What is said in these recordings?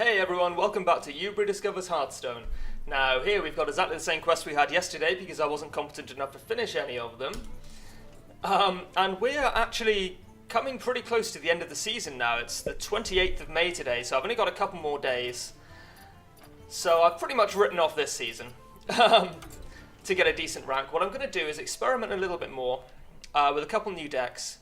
Hey everyone, welcome back to Yewb Rediscovers Hearthstone. Now here we've got exactly the same quest we had yesterday because I wasn't competent enough to finish any of them. And we're actually coming pretty close to the end of the season now. It's the 28th of May today, so I've only got a couple more days. So I've pretty much written off this season to get a decent rank. What I'm going to do is experiment a little bit more with a couple new decks.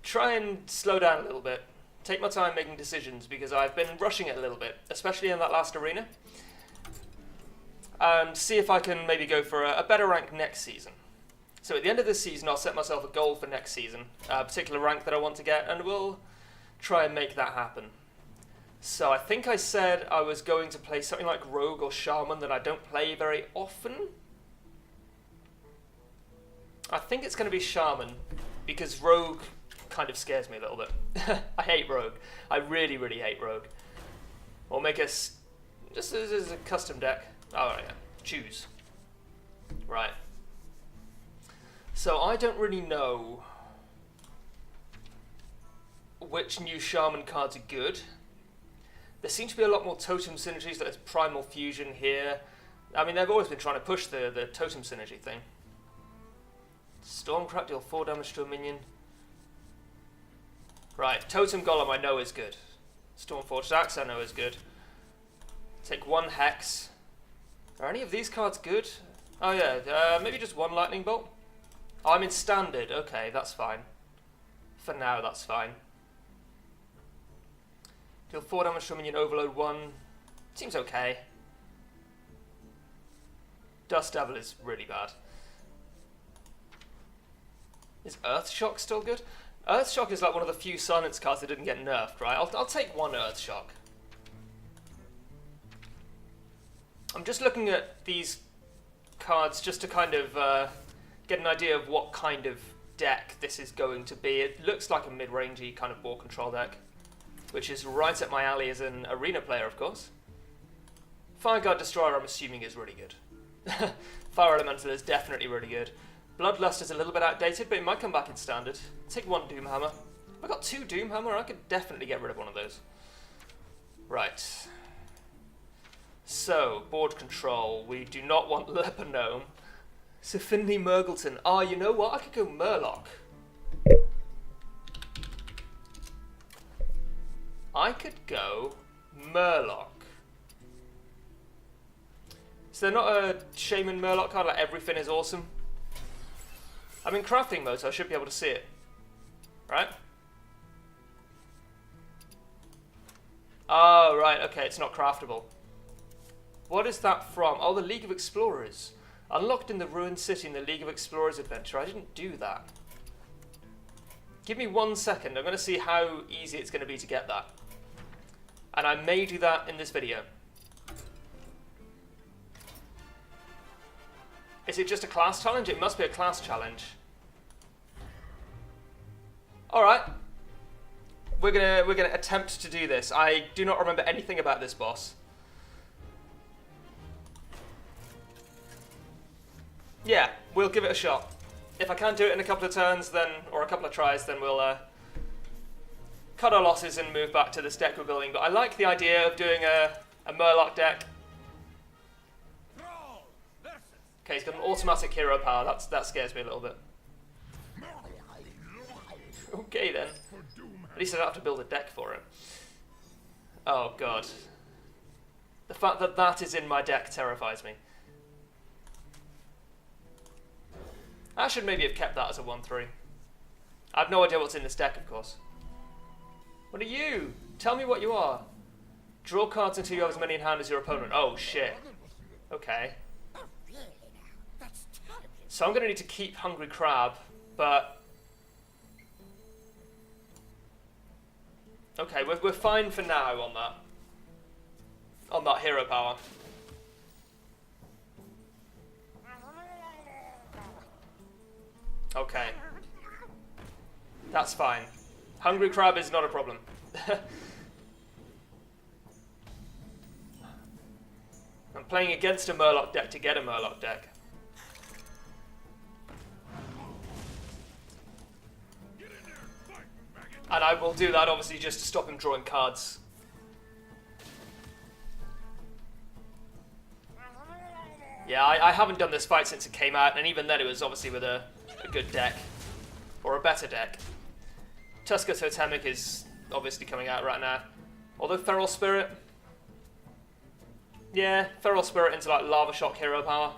Try and slow down a little bit. Take my time making decisions because I've been rushing it a little bit, especially in that last arena. And see if I can maybe go for a better rank next season. So at the end of this season, I'll set myself a goal for next season, a particular rank that I want to get, and we'll try and make that happen. So I think I said I was going to play something like Rogue or Shaman that I don't play very often. I think it's going to be Shaman, because Rogue kind of scares me a little bit. I hate Rogue. I really, really hate Rogue. We'll make us just as a custom deck. Oh yeah, choose. Right. So I don't really know which new Shaman cards are good. There seem to be a lot more totem synergies. There's Primal Fusion here. I mean, they've always been trying to push the totem synergy thing. Stormcrack, deal 4 damage to a minion. Right, Totem Golem I know is good. Stormforged Axe I know is good. Take 1 Hex. Are any of these cards good? Oh yeah, maybe just 1 Lightning Bolt? Oh, I'm in Standard. Okay, that's fine. For now, that's fine. Deal 4 damage to a minion, Overload 1. Seems okay. Dust Devil is really bad. Is Earthshock still good? Earthshock is like one of the few silence cards that didn't get nerfed, right? I'll take 1 Earthshock. I'm just looking at these cards just to kind of get an idea of what kind of deck this is going to be. It looks like a mid-rangey kind of board control deck, which is right up my alley as an arena player, of course. Fireguard Destroyer, I'm assuming, is really good. Fire Elemental is definitely really good. Bloodlust is a little bit outdated, but it might come back in Standard. Take 1 Doomhammer. If I got 2 Doomhammer, I could definitely get rid of one of those. Right. So, board control. We do not want Leper Gnome. So Finley Mrglno. Ah, you know what? I could go Murloc. I could go Murloc. Is there not a Shaman Murloc card like Everything is Awesome? I'm in crafting mode, so I should be able to see it. Right? Oh, right, okay, it's not craftable. What is that from? Oh, the League of Explorers. Unlocked in the Ruined City in the League of Explorers adventure. I didn't do that. Give me 1 second. I'm going to see how easy it's going to be to get that. And I may do that in this video. Is it just a class challenge? It must be a class challenge. Alright. We're gonna attempt to do this. I do not remember anything about this boss. Yeah, we'll give it a shot. If I can't do it in a couple of turns, then, or a couple of tries, then we'll cut our losses and move back to this deck we're building. But I like the idea of doing a Murloc deck. Okay, he's got an automatic hero power. That scares me a little bit. Okay then. At least I don't have to build a deck for it. Oh god. The fact that that is in my deck terrifies me. I should maybe have kept that as a 1-3. I have no idea what's in this deck, of course. What are you? Tell me what you are. Draw cards until you have as many in hand as your opponent. Oh shit. Okay. So I'm going to need to keep Hungry Crab, but... Okay, we're fine for now on that. On that hero power. Okay. That's fine. Hungry Crab is not a problem. I'm playing against a Murloc deck to get a Murloc deck. And I will do that, obviously, just to stop him drawing cards. Yeah, I haven't done this fight since it came out, and even then it was obviously with a good deck. Or a better deck. Tusker Totemic is obviously coming out right now. Although Feral Spirit... Yeah, Feral Spirit into like Lava Shock hero power.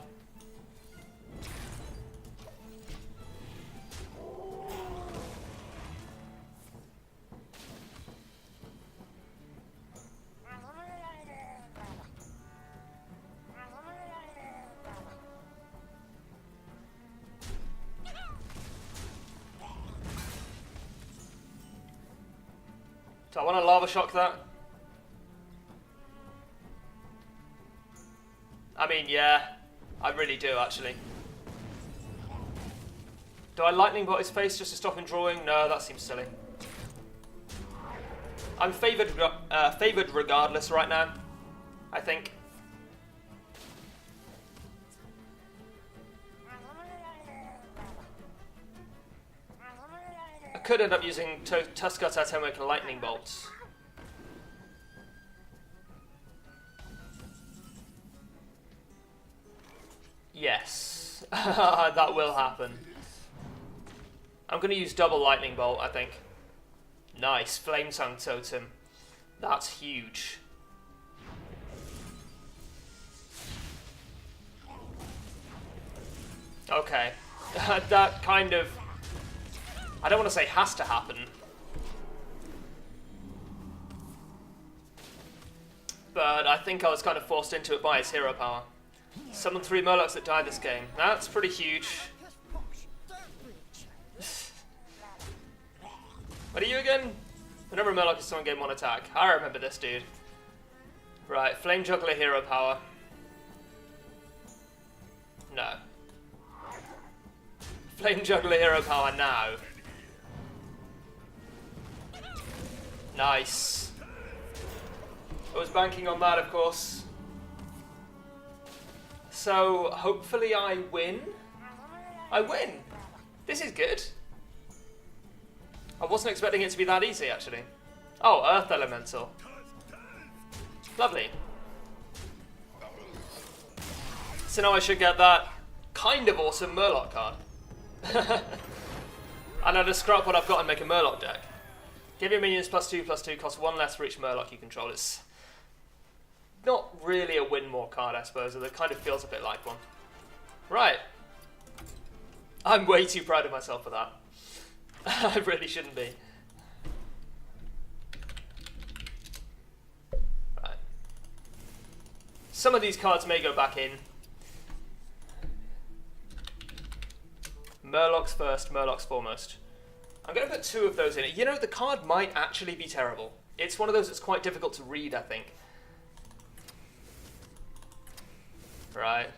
Do I want to Lava Shock that? I mean, yeah, I really do, actually. Do I Lightning Bolt his face just to stop him drawing? No, that seems silly. I'm favoured regardless right now, I think. I could end up using Tusker Totemic and Lightning Bolts. Yes, that will happen. I'm going to use double Lightning Bolt, I think. Nice, Flame Tongue Totem. That's huge. Okay, that kind of... I don't want to say has to happen. But I think I was kind of forced into it by his hero power. Summon 3 Murlocs that die this game. That's pretty huge. What are you again? Whenever a Murloc is summoned, gain 1 attack. I remember this dude. Right, Flame Juggler hero power. No. Flame Juggler hero power now. Nice. I was banking on that, of course. So, hopefully I win. I win! This is good. I wasn't expecting it to be that easy, actually. Oh, Earth Elemental. Lovely. So now I should get that kind of awesome Murloc card. And I'll just scrap what I've got and make a Murloc deck. Give your minions +2/+2, costs 1 less for each Murloc you control. It's not really a win more card, I suppose, although it kind of feels a bit like one. Right. I'm way too proud of myself for that. I really shouldn't be. Right. Some of these cards may go back in. Murlocs first, Murlocs foremost. I'm going to put 2 of those in it. You know, the card might actually be terrible. It's one of those that's quite difficult to read, I think. Right.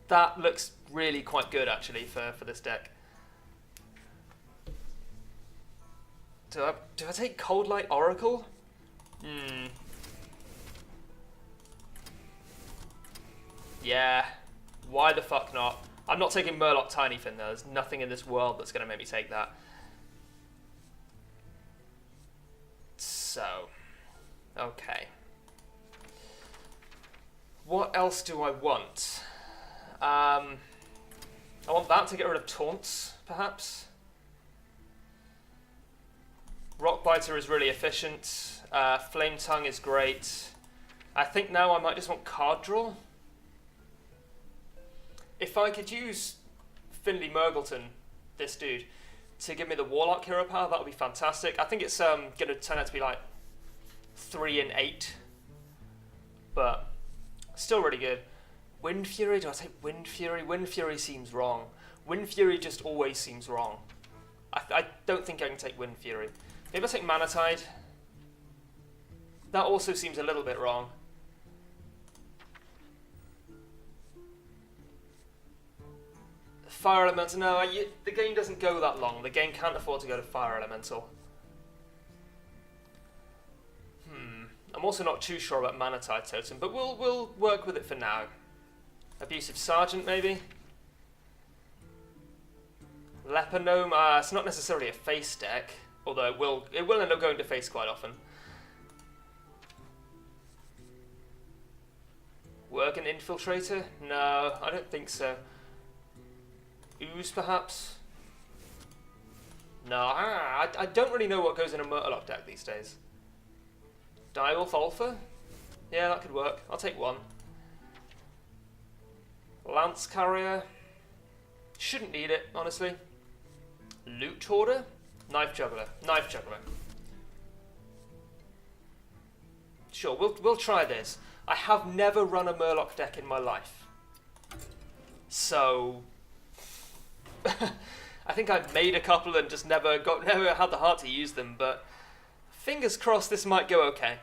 That looks really quite good, actually, for this deck. Do I take Cold Light Oracle? Yeah. Why the fuck not? I'm not taking Murloc Tiny Fin, though. There's nothing in this world that's going to make me take that. So. Okay. What else do I want? I want that to get rid of taunts, perhaps. Rockbiter is really efficient. Flame Tongue is great. I think now I might just want card draw. If I could use Finley Mrglno, this dude, to give me the Warlock hero power, that would be fantastic. I think it's going to turn out to be like 3 and 8. But still really good. Wind Fury? Do I take Wind Fury? Wind Fury seems wrong. Wind Fury just always seems wrong. I don't think I can take Wind Fury. Maybe I'll take Mana Tide. That also seems a little bit wrong. Fire Elemental, no, the game doesn't go that long. The game can't afford to go to Fire Elemental. I'm also not too sure about Mana Tide Totem, but we'll work with it for now. Abusive Sergeant, maybe? Leper Gnome, it's not necessarily a face deck, although it will end up going to face quite often. Work an infiltrator? No, I don't think so. Ooze, perhaps? No, I don't really know what goes in a Murloc deck these days. Direwolf Alpha? Yeah, that could work. I'll take one. Lance Carrier? Shouldn't need it, honestly. Loot Hoarder? Knife Juggler. Knife Juggler. Sure, we'll try this. I have never run a Murloc deck in my life. So I think I've made a couple and just never had the heart to use them, but fingers crossed this might go okay.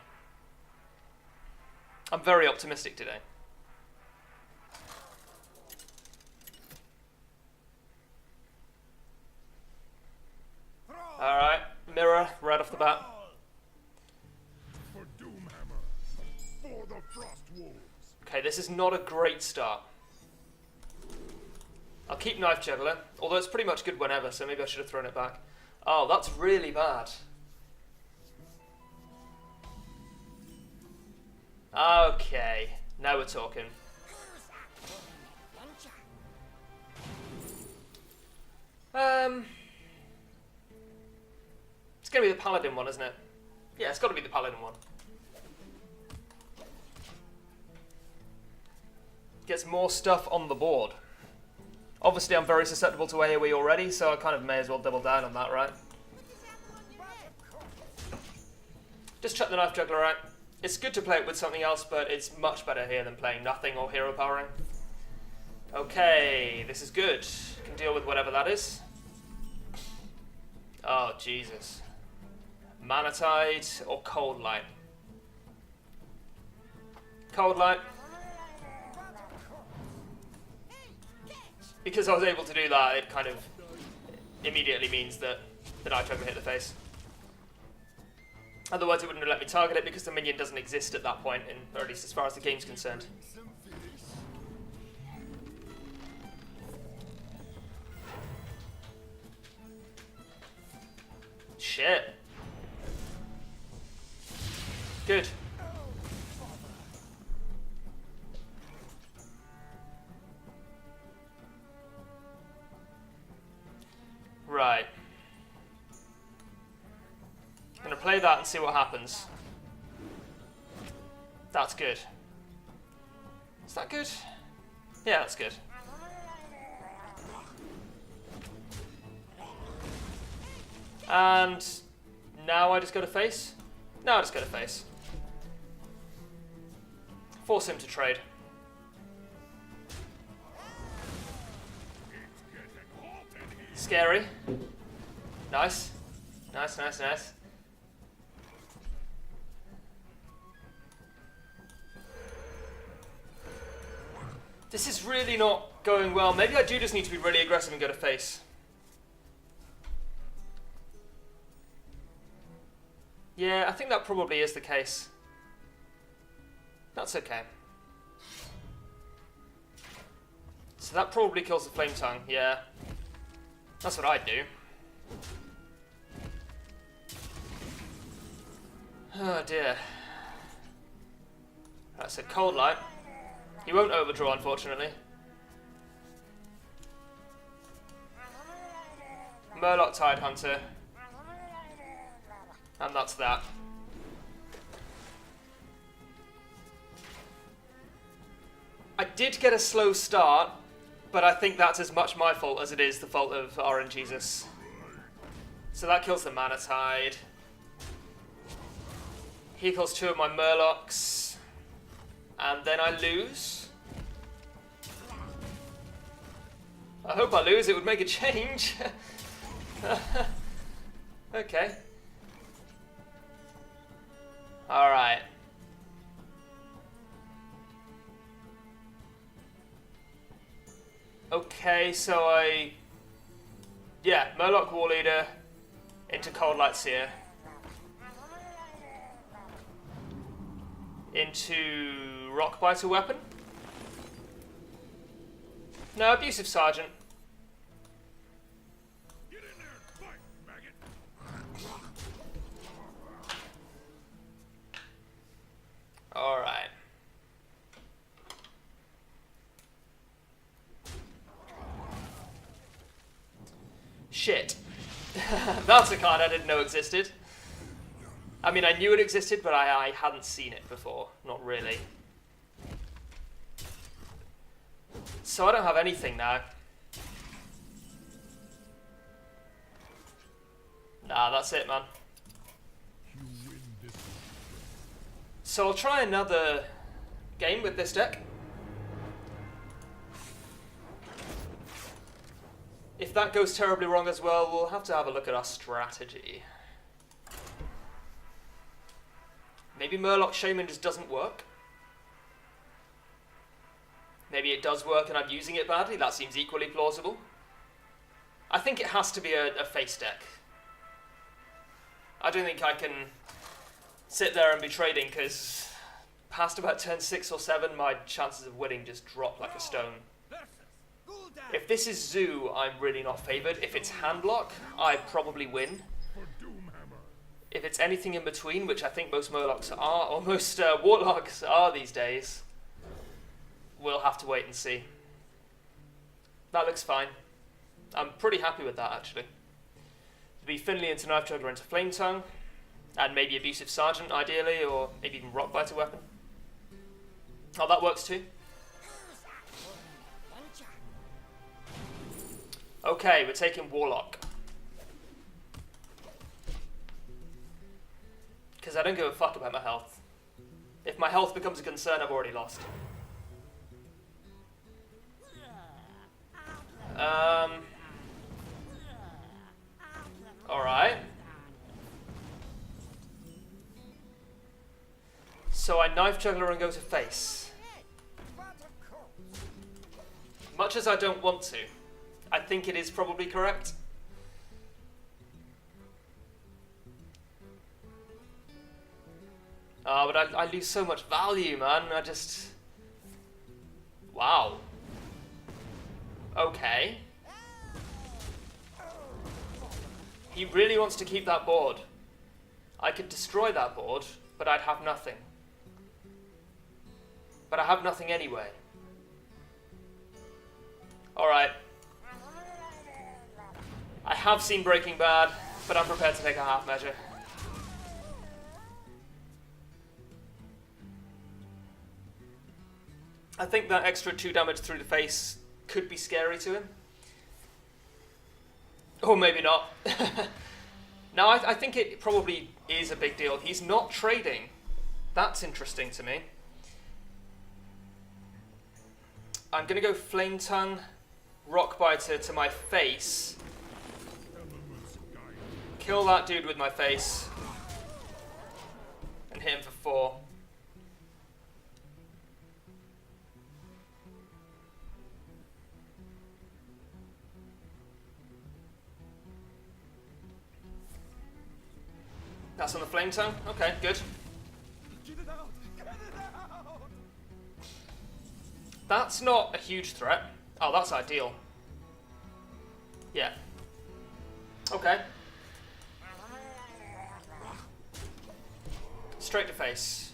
I'm very optimistic today. Alright, mirror right off the bat. Okay, this is not a great start. I'll keep Knife Juggler, although it's pretty much good whenever, so maybe I should have thrown it back. Oh, that's really bad. Okay, now we're talking. It's gonna be the Paladin one, isn't it? Yeah, it's gotta be the Paladin one. Gets more stuff on the board. Obviously, I'm very susceptible to AoE already, so I kind of may as well double down on that, right? Just chuck the Knife Juggler out. It's good to play it with something else, but it's much better here than playing nothing or hero powering. Okay, this is good. Can deal with whatever that is. Oh, Jesus. Mana Tide or Cold Light? Cold Light. Because I was able to do that, it kind of immediately means that the Knife Juggler hit the face. Otherwise it wouldn't have let me target it because the minion doesn't exist at that point, or at least as far as the game's concerned. Shit. Good. Right. I'm going to play that and see what happens. That's good. Is that good? Yeah, that's good. And now I just go to face? No, I just go to face. Force him to trade. Scary. Nice. Nice, nice, nice. This is really not going well. Maybe I do just need to be really aggressive and go to face. Yeah, I think that probably is the case. That's okay. So that probably kills the Flame Tongue, yeah. That's what I'd do. Oh dear. That's a Cold Light. He won't overdraw, unfortunately. Murloc Tidehunter. And that's that. I did get a slow start, but I think that's as much my fault as it is the fault of RNGesus. So that kills the Mana Tide. He kills 2 of my Murlocs. And then I lose. I hope I lose, it would make a change. Okay. Alright. Okay, so yeah, Murloc War Leader into Cold Light Seer. Into Rockbiter Weapon. No, Abusive Sergeant. Get in there and fight, maggot. Alright. Shit. That's a card I didn't know existed. I mean, I knew it existed, but I hadn't seen it before. Not really. So I don't have anything now. Nah, that's it, man. So I'll try another game with this deck. If that goes terribly wrong as well, we'll have to have a look at our strategy. Maybe Murloc Shaman just doesn't work. Maybe it does work and I'm using it badly. That seems equally plausible. I think it has to be a face deck. I don't think I can sit there and be trading, because past about turn 6 or 7, my chances of winning just drop like a stone. If this is Zoo, I'm really not favoured. If it's Handlock, I probably win. If it's anything in between, which I think most Murlocs are, or most Warlocks are these days, we'll have to wait and see. That looks fine. I'm pretty happy with that, actually. To be Finley into Knife Juggler into Flame Tongue, and maybe Abusive Sergeant, ideally, or maybe even Rockbiter Weapon. Oh, that works too. Okay, we're taking Warlock. Because I don't give a fuck about my health. If my health becomes a concern, I've already lost. Alright. So I Knife Juggler and go to face. Much as I don't want to, I think it is probably correct. Oh, but I lose so much value, man. I just... Wow. Okay. He really wants to keep that board. I could destroy that board, but I'd have nothing. But I have nothing anyway. Alright. I have seen Breaking Bad, but I'm prepared to take a half measure. I think that extra 2 damage through the face could be scary to him. Or maybe not. No, I think it probably is a big deal. He's not trading. That's interesting to me. I'm going to go Flame Tongue, Rockbiter to my face. Kill that dude with my face. And hit him for 4. That's on the Flame Tongue? Okay, good. Get it out! Get it out! That's not a huge threat. Oh, that's ideal. Yeah. Okay. Straight to face.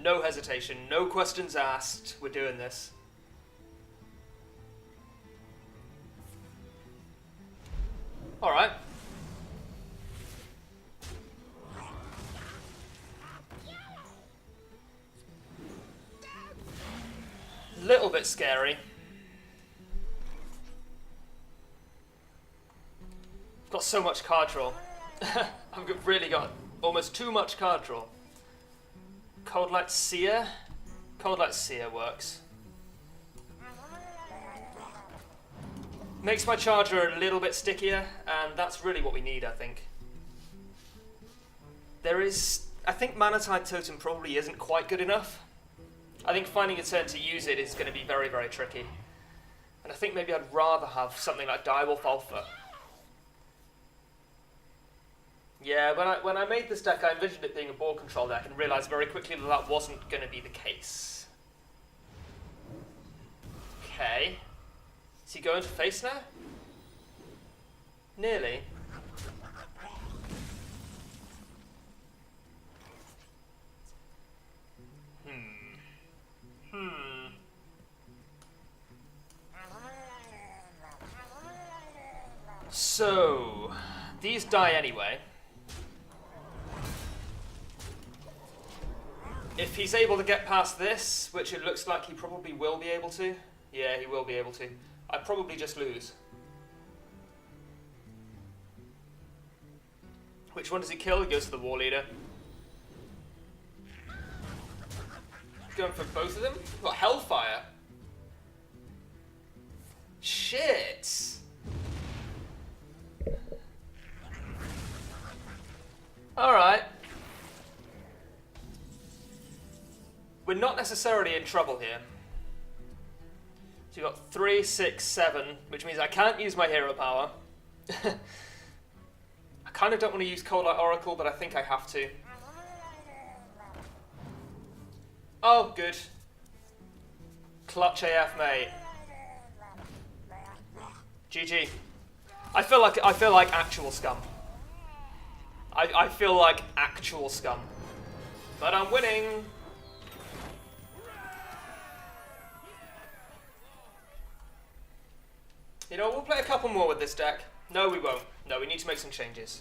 No hesitation, no questions asked. We're doing this. Alright. Little bit scary. I've got so much card draw. I've really got almost too much card draw. Cold Light Seer? Cold Light Seer works. Makes my charger a little bit stickier, and that's really what we need, I think. I think Mana Tide Totem probably isn't quite good enough. I think finding a turn to use it is going to be very, very tricky. And I think maybe I'd rather have something like Direwolf Alpha. Yeah, when I made this deck, I envisioned it being a board control deck and realised very quickly that that wasn't going to be the case. Okay. Is he going to face now? Nearly. So, these die anyway. If he's able to get past this, which it looks like he probably will be able to. Yeah, he will be able to. I'd probably just lose. Which one does he kill? He goes to the War Leader. Going for both of them? What, Hellfire? Shit! Alright. We're not necessarily in trouble here. So you've got 3, 6, 7, which means I can't use my hero power. I kind of don't want to use Cold Light Oracle, but I think I have to. Oh, good. Clutch AF, mate. GG. I feel like actual scum. I feel like actual scum. But I'm winning. You know, we'll play a couple more with this deck. No, we won't. No, we need to make some changes.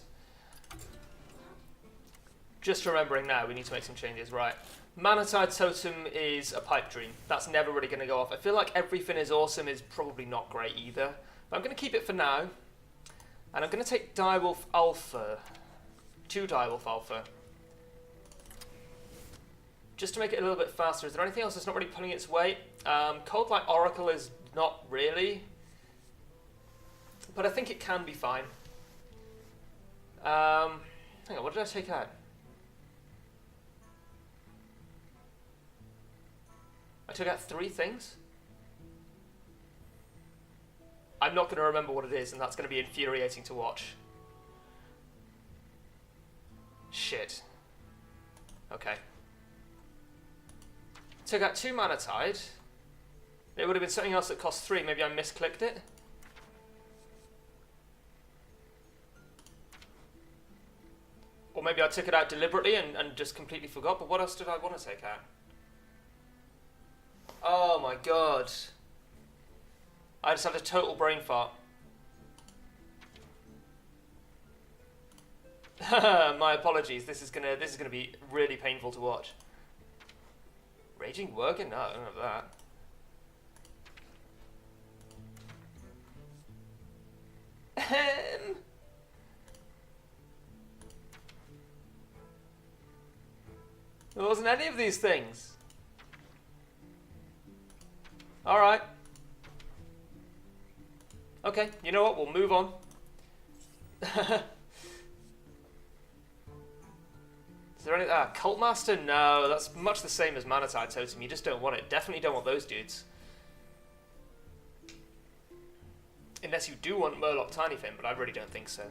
Just remembering now, we need to make some changes, right. Mana Tide Totem is a pipe dream. That's never really going to go off. I feel like everything is awesome is probably not great either. But I'm going to keep it for now. And I'm going to take Direwolf Alpha. 2 Direwolf Alpha. Just to make it a little bit faster. Is there anything else that's not really pulling its weight? Cold Light Oracle is not really. But I think it can be fine. Hang on, what did I take out? I took out 3 things? I'm not going to remember what it is, and that's going to be infuriating to watch. Shit. Okay. Took out 2 Mana Tide. It would have been something else that cost 3. Maybe I misclicked it. Or maybe I took it out deliberately and just completely forgot. But what else did I want to take out? Oh my god. I just had a total brain fart. My apologies. This is gonna be really painful to watch. Raging Worker? No, I don't have that. There wasn't any of these things. Alright. Okay, you know what? We'll move on. Is there any... Cult Master? No, that's much the same as Mana Tide Totem. You just don't want it. Definitely don't want those dudes. Unless you do want Murloc Tiny Fin, but I really don't think so.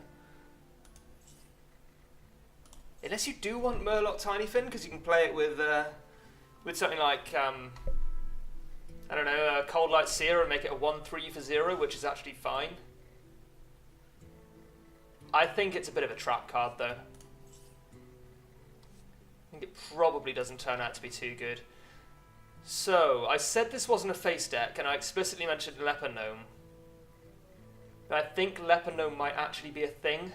Unless you do want Murloc Tiny Fin, because you can play it with something like, I don't know, Cold Light Seer and make it a 1/3 for 0, which is actually fine. I think it's a bit of a trap card, though. I think it probably doesn't turn out to be too good. So, I said this wasn't a face deck, and I explicitly mentioned Leper Gnome. But I think Leper Gnome might actually be a thing.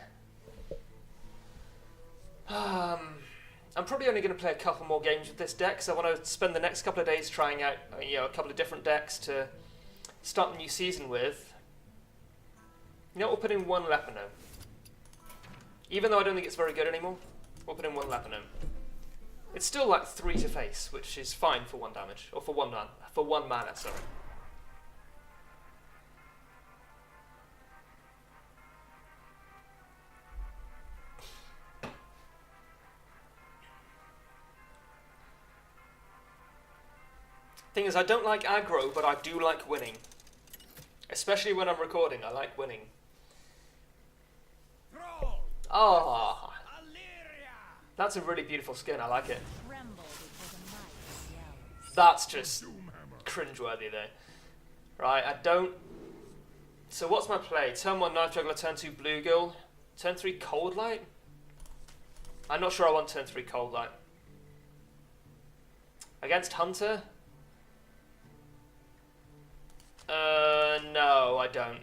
I'm probably only going to play a couple more games with this deck, so I want to spend the next couple of days trying out, a couple of different decks to start the new season with. You know, we'll put in 1 Leper Gnome. Even though I don't think it's very good anymore, we'll put in 1 Leper Gnome. It's still like 3 to face, which is fine for 1 damage, or for 1 mana, sorry. Thing is, I don't like aggro, but I do like winning. Especially when I'm recording, I like winning. Oh, that's a really beautiful skin, I like it. That's just cringeworthy though. Right, I don't... So what's my play? Turn 1 Knife Juggler, turn 2 Blue Girl, turn 3 Cold Light? I'm not sure I want turn 3 Cold Light. Against Hunter? No, I don't.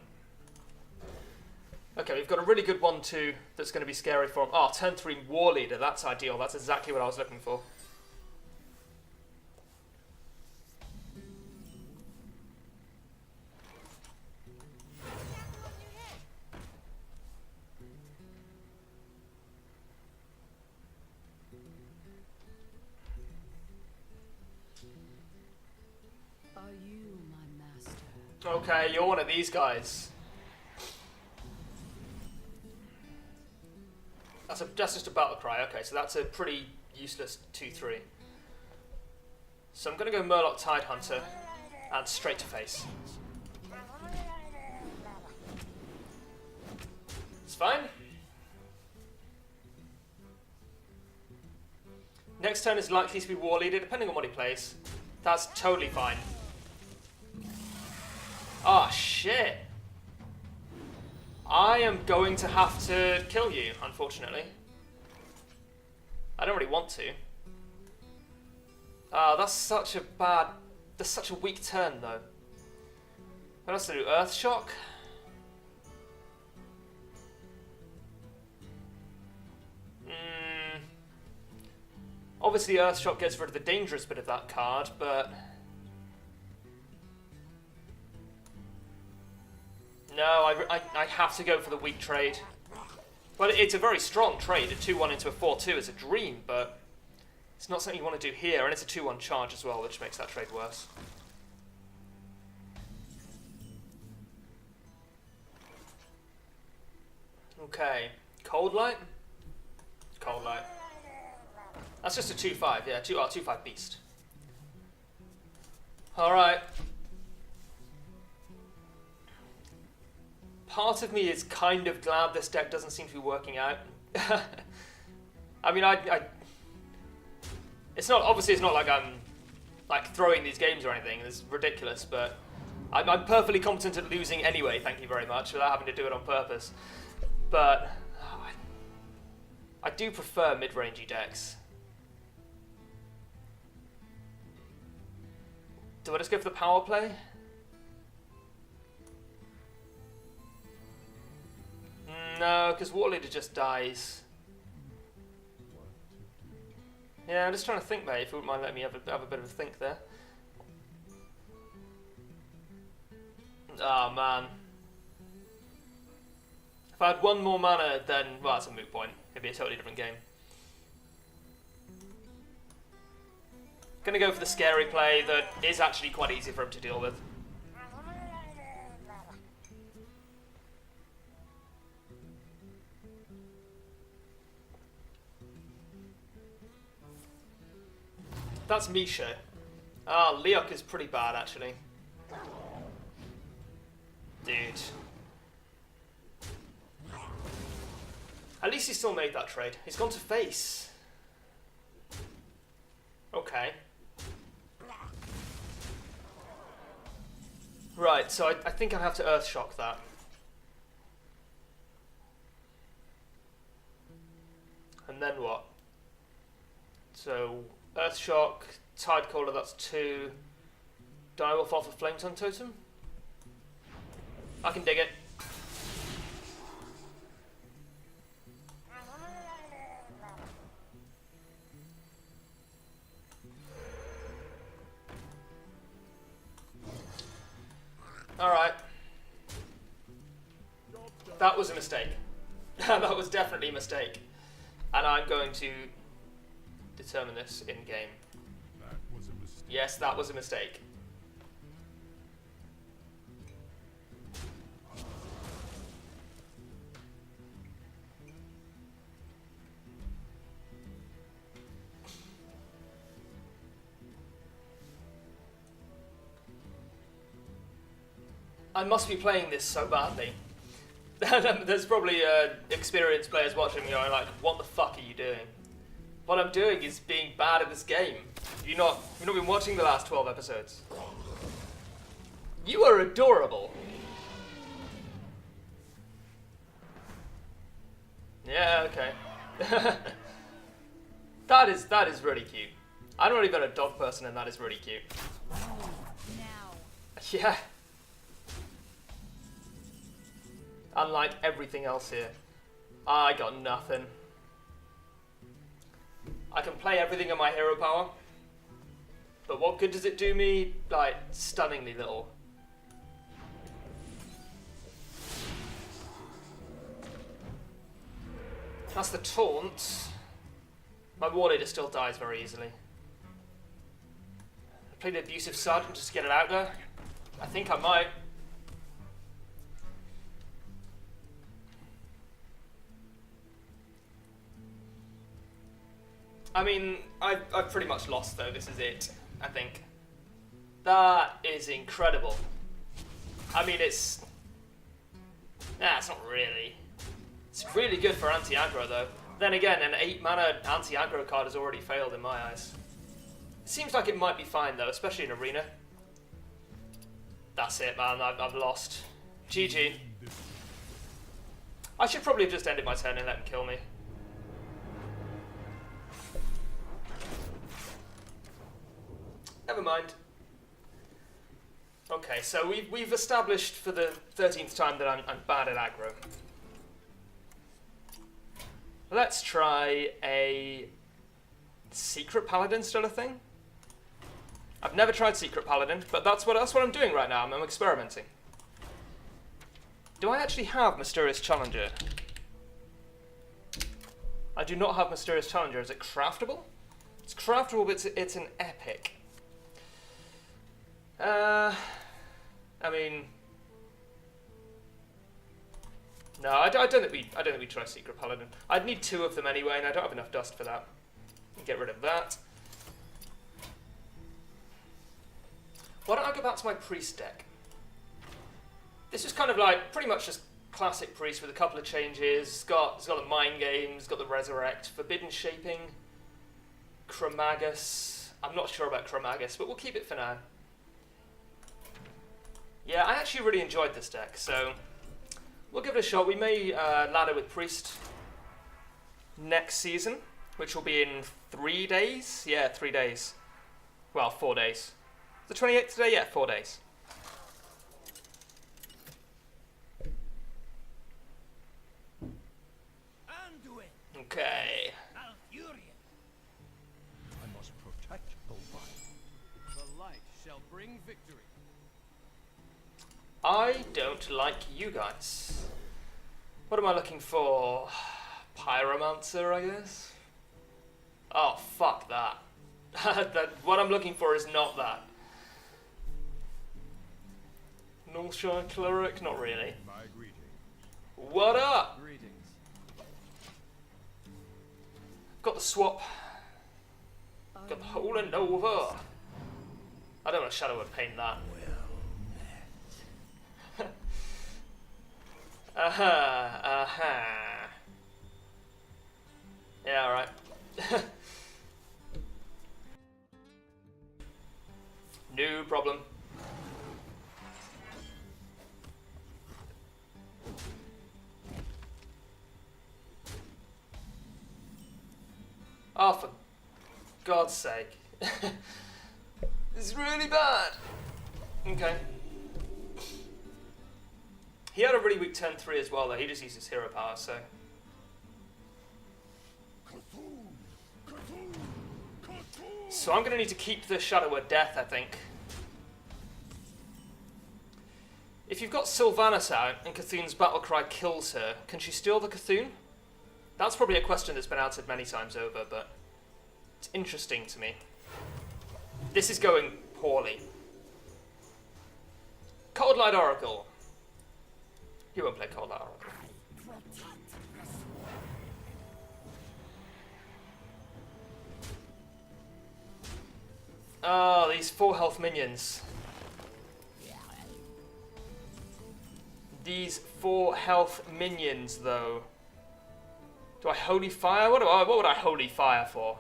Okay, we've got a really good 1-2 that's going to be scary for him. Oh, turn 3 War Leader. That's ideal. That's exactly what I was looking for. Are you my master? Okay, you're one of these guys. That's just a battle cry. Okay, so that's a pretty useless 2-3. So I'm going to go Murloc Tidehunter and straight to face. It's fine. Next turn is likely to be War Leader, depending on what he plays. That's totally fine. Ah, shit. I am going to have to kill you, unfortunately. I don't really want to. That's such a bad... That's such a weak turn, though. What else to do? Earth Shock? Obviously, Earth Shock gets rid of the dangerous bit of that card, but... No, I have to go for the weak trade. Well, it's a very strong trade. A 2-1 into a 4-2 is a dream, but it's not something you want to do here, and it's a 2-1 charge as well, which makes that trade worse. Okay, Cold Light? Cold Light. That's just a 2-5, yeah, 2-5 Beast. Alright. Part of me is kind of glad this deck doesn't seem to be working out. I mean, it's not, obviously it's not like I'm like throwing these games or anything. It's ridiculous, but I'm perfectly competent at losing anyway, thank you very much, without having to do it on purpose. But I do prefer mid-rangey decks. Do I just go for the power play? No, because War Leader just dies. Yeah, I'm just trying to think, mate, if you wouldn't mind letting me have a bit of a think there. Oh, man. If I had one more mana, then, well, that's a moot point. It'd be a totally different game. Gonna go for the scary play that is actually quite easy for him to deal with. That's Misha. Ah, Leok is pretty bad, actually. Dude. At least he still made that trade. He's gone to face. Okay. Right, so I think I have to Earth Shock that. And then what? So, Earth Shock, Tidecaller, that's 2. Direwolf off a Flametongue Totem? I can dig it. Alright. That was a mistake. That was definitely a mistake. And I'm going to determine this in game. That was a mistake. Yes, that was a mistake. I must be playing this so badly. There's probably experienced players watching me going like, what the fuck are you doing? What I'm doing is being bad at this game. You've not been watching the last 12 episodes. You are adorable. Yeah, okay. That is really cute. I'm not even a dog person and that is really cute. Now. Yeah. Unlike everything else here. I got nothing. I can play everything in my hero power. But what good does it do me? Like, stunningly little. That's the taunt. My War Leader still dies very easily. I played the Abusive Sergeant just to get it out there. I think I might. I mean, I've pretty much lost though, this is it, I think. That is incredible. I mean, it's... Nah, it's not really. It's really good for anti-aggro though. Then again, an 8 mana anti-aggro card has already failed in my eyes. It seems like it might be fine though, especially in Arena. That's it, man, I've lost. GG. I should probably have just ended my turn and let him kill me. Never mind. Okay, so we've established for the 13th time that I'm bad at aggro. Let's try a Secret Paladin still a thing? I've never tried Secret Paladin, but that's what I'm doing right now. I'm experimenting. Do I actually have Mysterious Challenger? I do not have Mysterious Challenger. Is it craftable? It's craftable, but it's an epic. I mean, no, I don't think we try Secret Paladin. I'd need 2 of them anyway, and I don't have enough dust for that. Get rid of that. Why don't I go back to my priest deck? This is kind of like pretty much just classic priest with a couple of changes. It's got the Mind Games, it's got the Resurrect, Forbidden Shaping, Chromagus. I'm not sure about Chromagus, but we'll keep it for now. Yeah, I actually really enjoyed this deck, so we'll give it a shot. We may ladder with Priest next season, which will be in 3 days. Yeah, 3 days. Well, 4 days. The 28th today? Yeah, 4 days. Okay. I must protect the light. The light shall bring victory. I don't like you guys. What am I looking for? Pyromancer, I guess? Oh, fuck that. What I'm looking for is not that. Northshire Cleric? Not really. My greeting. What up? Greetings. Got the swap. Got the Holy Nova. I don't want to Shadow and Paint that. Yeah, alright. No problem. Oh, for God's sake. This is really bad. Okay. He had a really weak turn 3 as well, though. He just uses hero power, so... So I'm going to need to keep the Shadow of Death, I think. If you've got Sylvanas out and Cthulhu's Battlecry kills her, can she steal the Cthulhu? That's probably a question that's been answered many times over, but it's interesting to me. This is going poorly. Cold Light Oracle. You won't play Cold Light Oracle. Oh, these 4 health minions. These 4 health minions, though. Do I Holy Fire? What would I Holy Fire for?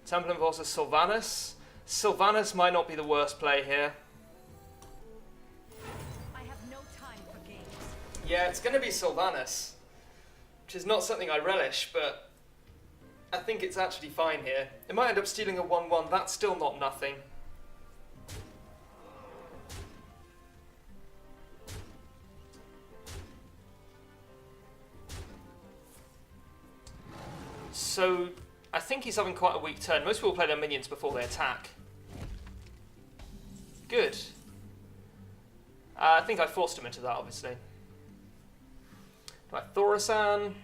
Temple Enforcer Sylvanas. Sylvanas might not be the worst play here. I have no time for games. Yeah, it's going to be Sylvanas, which is not something I relish, but I think it's actually fine here. It might end up stealing a 1-1. That's still not nothing. So, I think he's having quite a weak turn. Most people play their minions before they attack. Good. I think I forced him into that, obviously. Do I Thaurissan?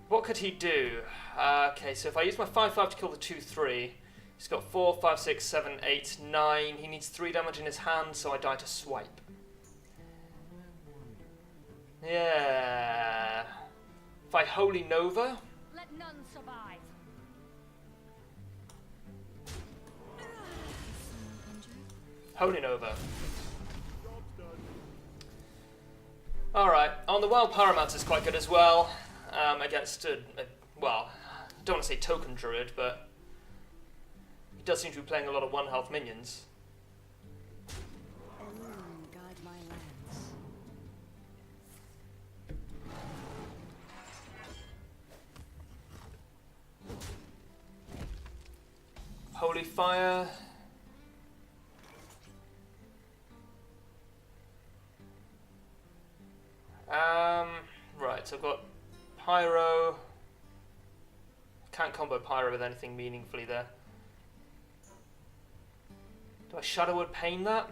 What could he do? Okay, so if I use my 5/5 to kill the 2/3, he's got 4, 5, 6, 7, 8, 9. He needs 3 damage in his hand, so I die to swipe. Yeah. If I Holy Nova, Let none survive. Holy Nova. Alright, on the Wild Paramount is quite good as well. Against well, I don't want to say token druid, but he does seem to be playing a lot of 1 health minions. Guide my lands. Holy Fire. Right, so I've got Pyro. Can't combo Pyro with anything meaningfully there. Do I Shadowwood Pain that?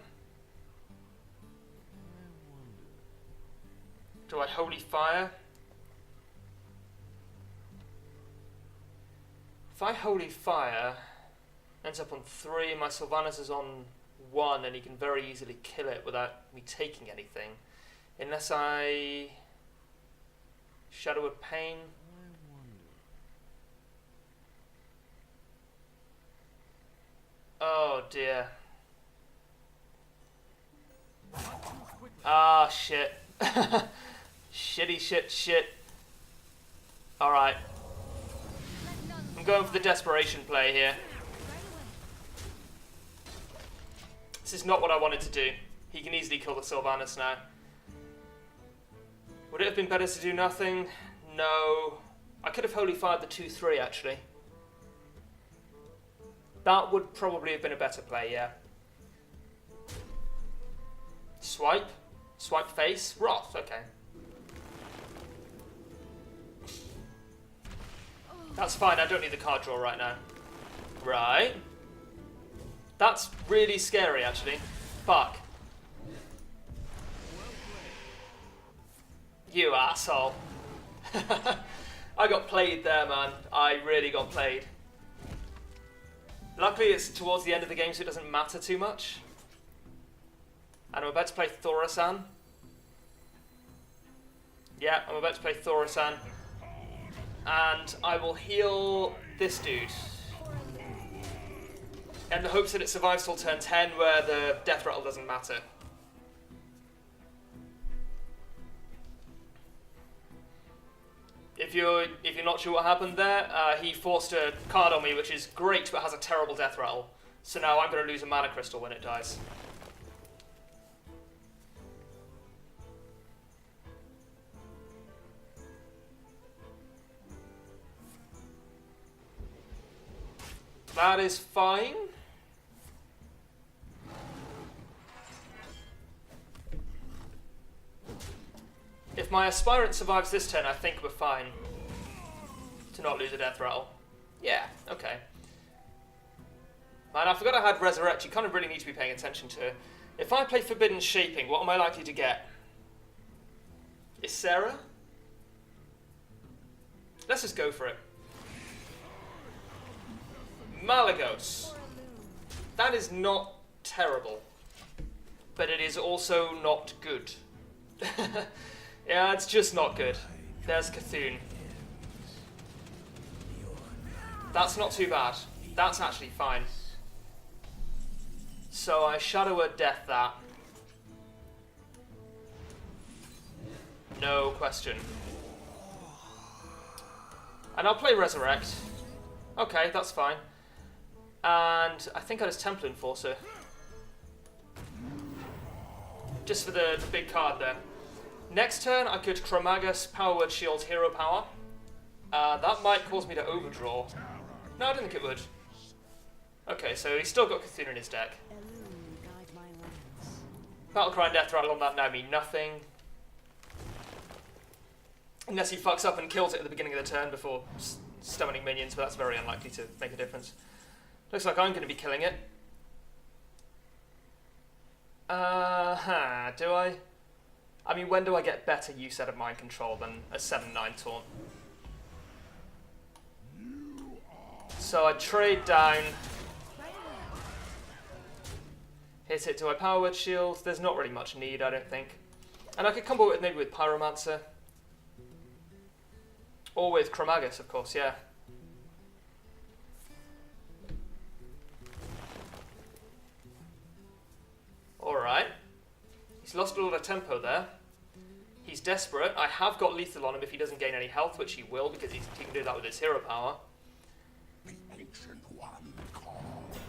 Do I Holy Fire? If I Holy Fire, ends up on 3, my Sylvanas is on 1, and he can very easily kill it without me taking anything. Unless I Shadowwood Pain. Oh dear. Ah, shit. Shitty shit. Alright. I'm going for the desperation play here. This is not what I wanted to do. He can easily kill the Sylvanas now. Would it have been better to do nothing? No. I could have Holy Fired the 2/3 actually. That would probably have been a better play, yeah. Swipe? Swipe face? Wrath, okay. That's fine, I don't need the card draw right now. Right. That's really scary actually. Fuck. You asshole. I got played there, man. I really got played. Luckily it's towards the end of the game so it doesn't matter too much. And I'm about to play Thaurissan. Yeah, I'm about to play Thaurissan. And I will heal this dude. In the hopes that it survives till turn 10 where the death rattle doesn't matter. If you're not sure what happened there, he forced a card on me, which is great, but has a terrible death rattle. So now I'm going to lose a mana crystal when it dies. That is fine. If my aspirant survives this turn, I think we're fine to not lose a death rattle. Yeah, okay. Man, I forgot I had Resurrect. You kind of really need to be paying attention to it. If I play Forbidden Shaping, what am I likely to get? Is Sarah? Let's just go for it. Malagos. That is not terrible, but it is also not good. Yeah, it's just not good. There's Cthulhu. That's not too bad. That's actually fine. So I Shadowword Death that. No question. And I'll play Resurrect. Okay, that's fine. And I think I just Temple Enforcer. Just for the big card there. Next turn, I could Chromagus, Power Word Shield, Hero Power. That might cause me to overdraw. No, I don't think it would. Okay, so he's still got Cthulhu in his deck. Battlecry and Death Rattle on that now mean nothing. Unless he fucks up and kills it at the beginning of the turn before summoning minions, but that's very unlikely to make a difference. Looks like I'm going to be killing it. Do I? I mean, when do I get better use out of mind control than a 7-9 taunt? So I trade down. Hit it to my power word shield. There's not really much need, I don't think. And I could combo it maybe with Pyromancer. Or with Chromagus, of course, yeah. Alright. He's lost a lot of tempo there. He's desperate. I have got lethal on him if he doesn't gain any health, which he will, because he can do that with his hero power.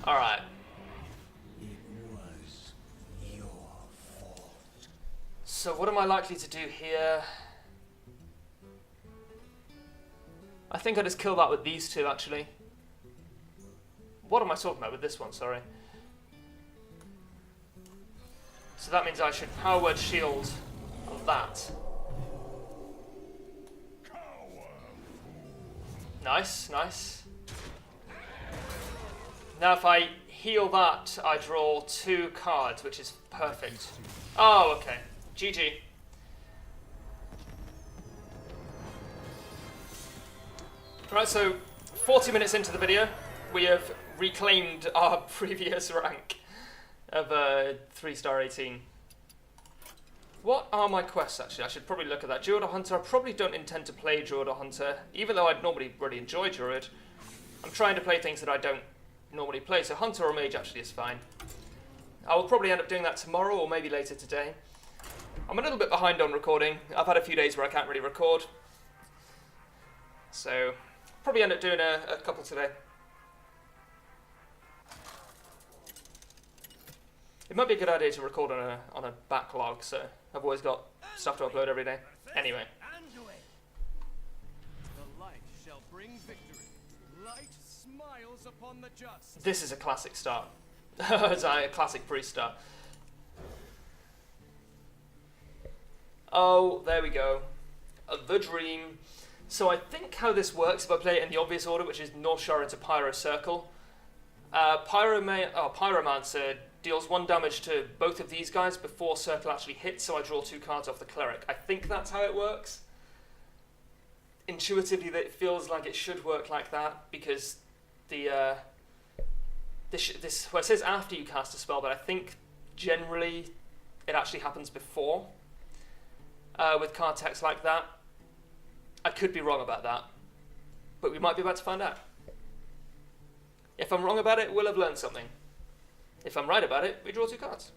Alright. So what am I likely to do here? I think I just kill that with these two, actually. What am I talking about with this one, sorry? So that means I should power word shield on that. Nice, nice. Now if I heal that, I draw 2 cards, which is perfect. Oh, okay. GG. Right, so 40 minutes into the video, we have reclaimed our previous rank of 3-star 18. What are my quests, actually? I should probably look at that. Druid or Hunter, I probably don't intend to play Druid or Hunter, even though I'd normally really enjoy Druid. I'm trying to play things that I don't normally play, so Hunter or Mage actually is fine. I will probably end up doing that tomorrow or maybe later today. I'm a little bit behind on recording. I've had a few days where I can't really record. So, probably end up doing a couple today. It might be a good idea to record on a backlog, so I've always got stuff to upload every day. Anyway. The light shall bring victory. Light smiles upon the just. This is a classic start. It's a classic pre-start. Oh, there we go. The dream. So I think how this works, if I play it in the obvious order, which is North Shore into Pyro Circle, Pyromancer deals 1 damage to both of these guys before Circle actually hits, so I draw 2 cards off the Cleric. I think that's how it works. Intuitively, it feels like it should work like that, because the well, it says after you cast a spell, but I think generally it actually happens before with card text like that. I could be wrong about that, but we might be about to find out. If I'm wrong about it, we'll have learned something. If I'm right about it, we draw 2 cards.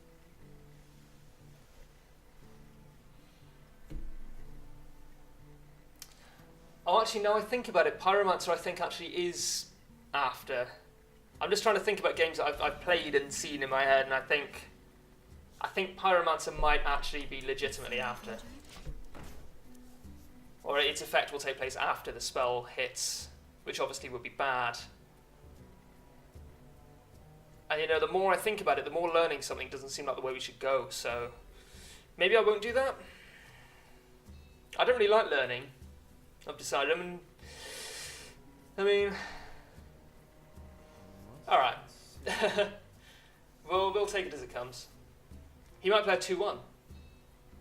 Oh, actually, now I think about it, Pyromancer I think actually is after. I'm just trying to think about games that I've played and seen in my head, and I think Pyromancer might actually be legitimately after. Or its effect will take place after the spell hits, which obviously would be bad. And you know, the more I think about it, the more learning something doesn't seem like the way we should go, so maybe I won't do that. I don't really like learning, I've decided. I mean alright. We'll take it as it comes. He might play a 2-1.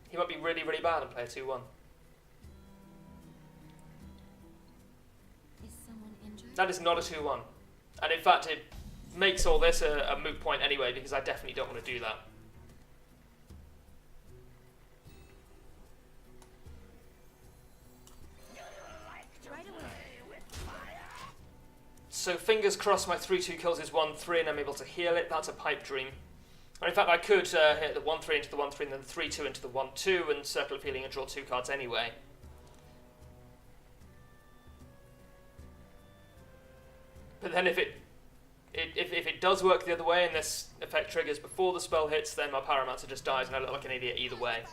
He might be really, really bad and play a 2-1. That is not a 2-1. And in fact, it makes all this a moot point anyway, because I definitely don't want to do that. So fingers crossed my 3-2 kills his 1-3 and I'm able to heal it. That's a pipe dream. And in fact, I could hit the 1-3 into the 1-3 and then the 3-2 into the 1-2 and Circle of Healing and draw 2 cards anyway. But then if it does work the other way and this effect triggers before the spell hits, then my Pyromancer just dies and I look like an idiot either way.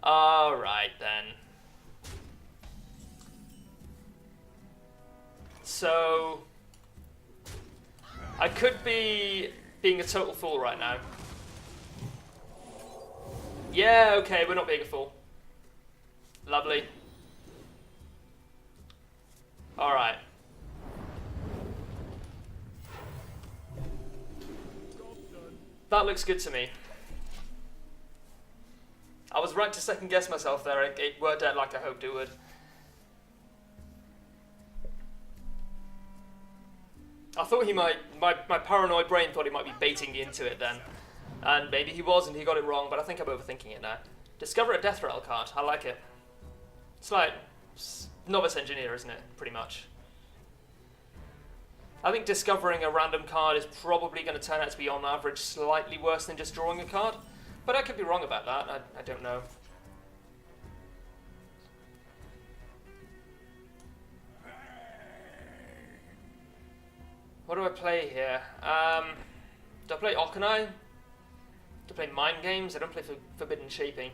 Alright then. So I could be being a total fool right now. Yeah, okay, we're not being a fool. Lovely. Alright. That looks good to me. I was right to second guess myself there. It worked out like I hoped it would. I thought he might, my paranoid brain thought he might be baiting me into it then. And maybe he was and he got it wrong, but I think I'm overthinking it now. Discover a death rattle card. I like it. It's like Novice Engineer, isn't it? Pretty much. I think discovering a random card is probably going to turn out to be on average slightly worse than just drawing a card. But I could be wrong about that. I don't know. What do I play here? Do I play Okanai? Do I play Mind Games? I don't play Forbidden Shaping.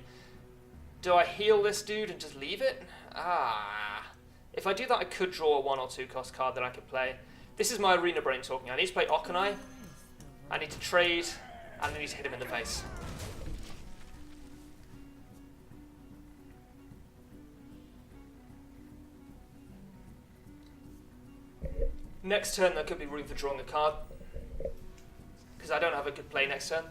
Do I heal this dude and just leave it? If I do that, I could draw a 1 or 2 cost card that I could play. This is my arena brain talking. I need to play Okanai. I need to trade, and I need to hit him in the face. Next turn, there could be room for drawing a card, because I don't have a good play next turn.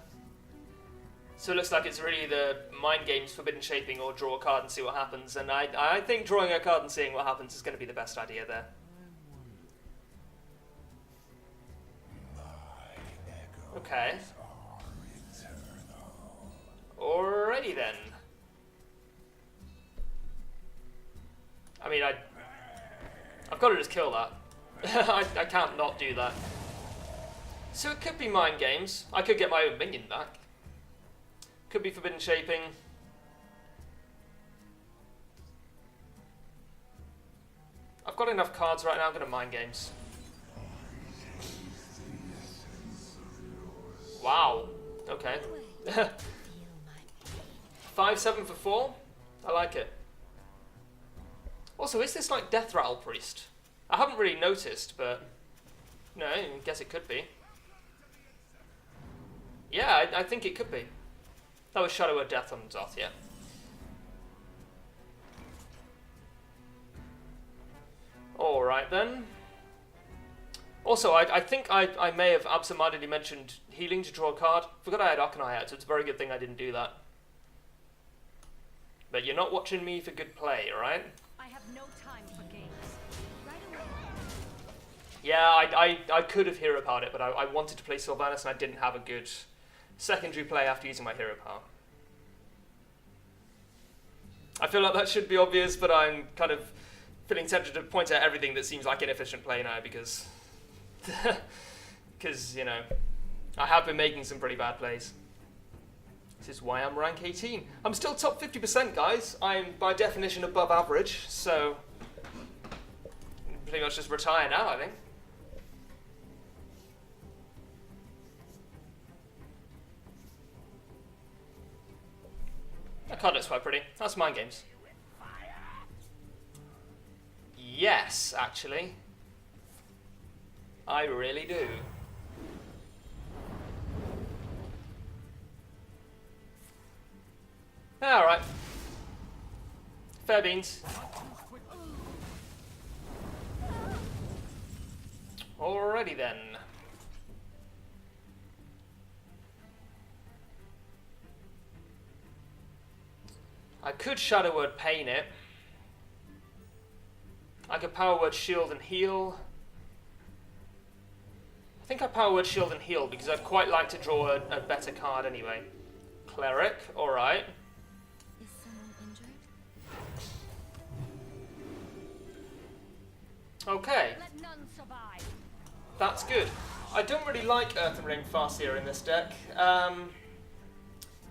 So it looks like it's really the Mind Games, Forbidden Shaping, or draw a card and see what happens. And I think drawing a card and seeing what happens is going to be the best idea there. Okay. Alrighty then. I mean, I've got to just kill that. I can't not do that. So it could be Mind Games. I could get my own minion back. Could be Forbidden Shaping. I've got enough cards right now, I'm going to Mind Games. Wow. Okay. 5/7 for 4? I like it. Also, is this like Death Rattle Priest? I haven't really noticed, but no, I guess it could be. Yeah, I think it could be. That was Shadow of Death on Zoth, yeah. Alright then. Also, I think I may have absentmindedly mentioned healing to draw a card. Forgot I had Okanai out, so it's a very good thing I didn't do that. But you're not watching me for good play, alright? I have no time for games. Right away. Yeah, I could have hero powered it, but I wanted to play Sylvanas and I didn't have a good secondary play after using my hero power. I feel like that should be obvious, but I'm kind of feeling tempted to point out everything that seems like inefficient play now because, you know, I have been making some pretty bad plays. This is why I'm rank 18. I'm still top 50%, guys. I'm, by definition, above average, so pretty much just retire now, I think. That card looks quite pretty. That's Mind Games. Yes, actually. I really do. Alright. Fair beans. Alrighty then. I could Shadow Word Pain it. I could Power Word Shield and Heal. I think I Power Word Shield and Heal because I'd quite like to draw a better card anyway. Cleric, alright. Is someone injured? Okay, Let none survive. that's good. I don't really like Earth and Rain Farseer in this deck.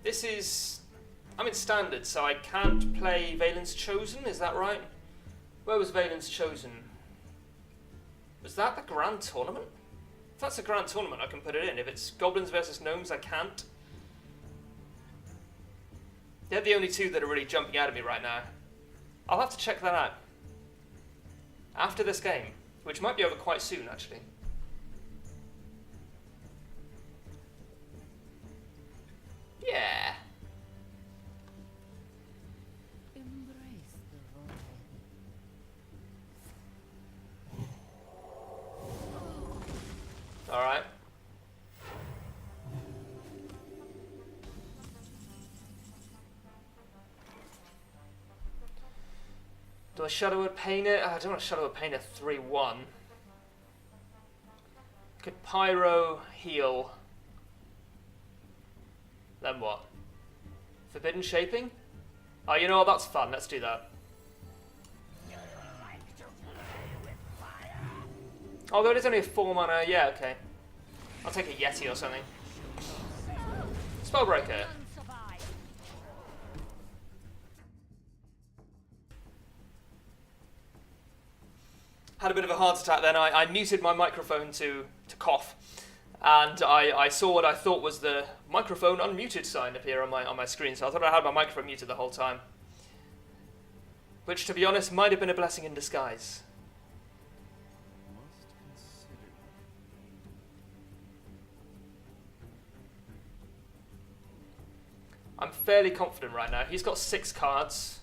This is... I'm in Standard, so I can't play Valen's Chosen, is that right? Where was Valen's Chosen? Was that the Grand Tournament? If that's a Grand Tournament, I can put it in. If it's Goblins versus Gnomes, I can't. They're the only two that are really jumping out at me right now. I'll have to check that out. After this game, which might be over quite soon, actually. Yeah. Embrace the void. I Shadow Word Pain it? I don't want to Shadow Word Pain a 3-1. Could Pyro heal. Then what? Forbidden Shaping? Oh, you know what? That's fun. Let's do that. Although it is only a 4 mana, yeah, okay. I'll take a Yeti or something. Spellbreaker. None survive. Had a bit of a heart attack then. I muted my microphone to cough. And I saw what I thought was the microphone unmuted sign appear on my screen, so I thought I had my microphone muted the whole time. Which, to be honest, might have been a blessing in disguise. Must consider. I'm fairly confident right now. He's got 6 cards.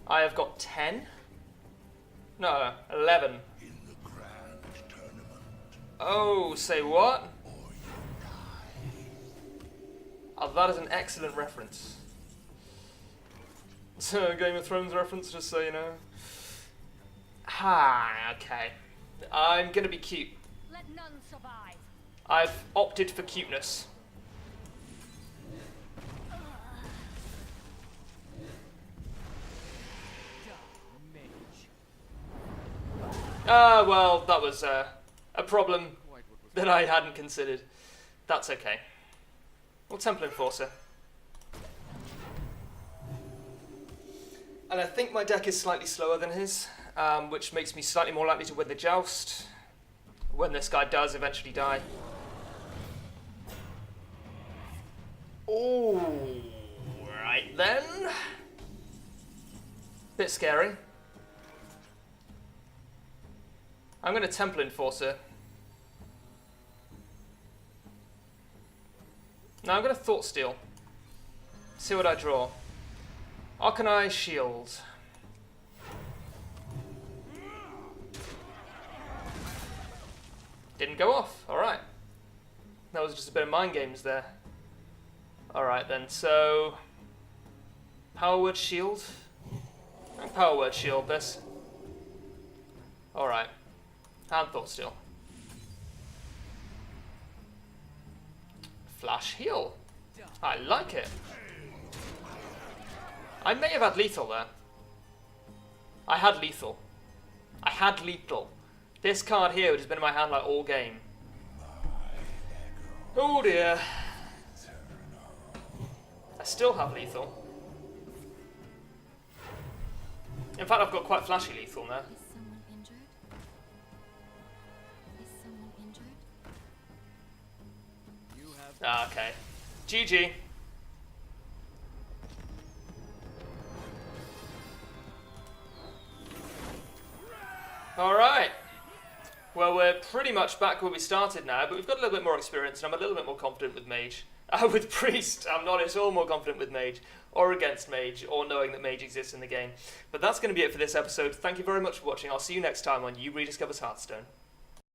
I have got 10. No, 11. In the grand tournament, Oh, say what? or you die. Oh, that is an excellent reference. So, Game of Thrones reference, just so you know. Ah, okay. I'm gonna be cute. Let none survive. I've opted for cuteness. Mage. Ah, well, that was a problem Quite what was that I hadn't considered. That's okay. Well, Temple Enforcer. And I think my deck is slightly slower than his, which makes me slightly more likely to win the joust when this guy does eventually die. Oh, right then. Bit scary. I'm going to Temple Enforcer. Now I'm going to Thought Steal. See what I draw. Arcanine Shield. Didn't go off. Alright. That was just a bit of mind games there. Alright then, so... Power Word Shield? Power Word Shield this. Alright. And Thought Steal. Flash Heal. I like it. I may have had lethal there. I had lethal. I had lethal. This card here would have been in my hand like all game. Oh dear. I still have lethal. In fact, I've got quite flashy lethal now. Is someone injured? Is someone injured? you have Ah, okay. GG. Alright. Well, we're pretty much back where we started now, but we've got a little bit more experience, and I'm a little bit more confident with Mage. With Priest, I'm not at all more confident with Mage, or against Mage, or knowing that Mage exists in the game. But that's going to be it for this episode. Thank you very much for watching. I'll see you next time on Yewb Rediscovers Hearthstone.